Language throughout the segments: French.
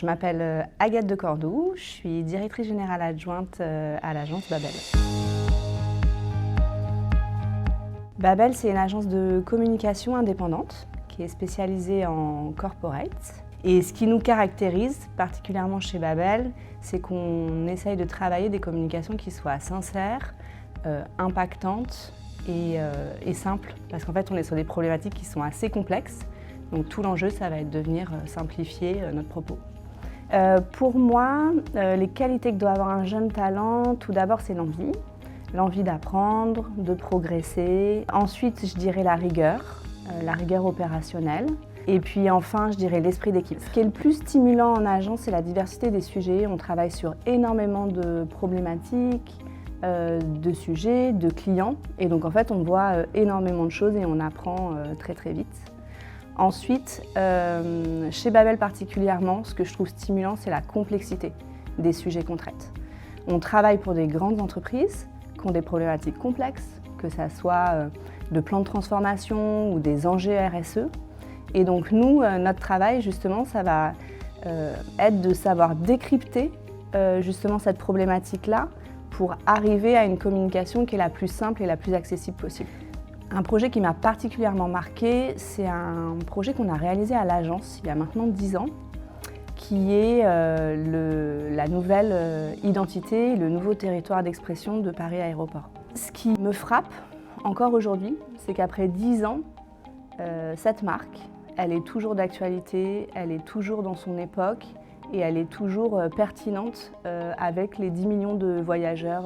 Je m'appelle Agathe de Cordoue, je suis directrice générale adjointe à l'agence Babel. Babel, c'est une agence de communication indépendante qui est spécialisée en corporate. Et ce qui nous caractérise, particulièrement chez Babel, c'est qu'on essaye de travailler des communications qui soient sincères, impactantes et simples. Parce qu'en fait, on est sur des problématiques qui sont assez complexes. Donc tout l'enjeu, ça va être de venir simplifier notre propos. Pour moi, les qualités que doit avoir un jeune talent, tout d'abord, c'est l'envie d'apprendre, de progresser. Ensuite, je dirais la rigueur opérationnelle. Et puis enfin, je dirais l'esprit d'équipe. Ce qui est le plus stimulant en agence, c'est la diversité des sujets. On travaille sur énormément de problématiques, de sujets, de clients. Et donc en fait, on voit énormément de choses et on apprend très très vite. Ensuite, chez Babel particulièrement, ce que je trouve stimulant, c'est la complexité des sujets qu'on traite. On travaille pour des grandes entreprises qui ont des problématiques complexes, que ce soit de plans de transformation ou des enjeux RSE. Et donc nous, notre travail, justement, ça va être de savoir décrypter justement cette problématique-là pour arriver à une communication qui est la plus simple et la plus accessible possible. Un projet qui m'a particulièrement marqué, c'est un projet qu'on a réalisé à l'agence il y a maintenant 10 ans, qui est la nouvelle identité, le nouveau territoire d'expression de Paris Aéroport. Ce qui me frappe encore aujourd'hui, c'est qu'après 10 ans, cette marque, elle est toujours d'actualité, elle est toujours dans son époque et elle est toujours pertinente avec les 10 millions de voyageurs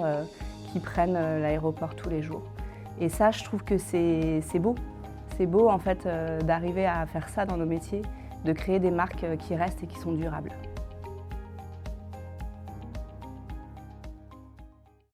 qui prennent l'aéroport tous les jours. Et ça, je trouve que c'est beau. C'est beau en fait d'arriver à faire ça dans nos métiers, de créer des marques qui restent et qui sont durables.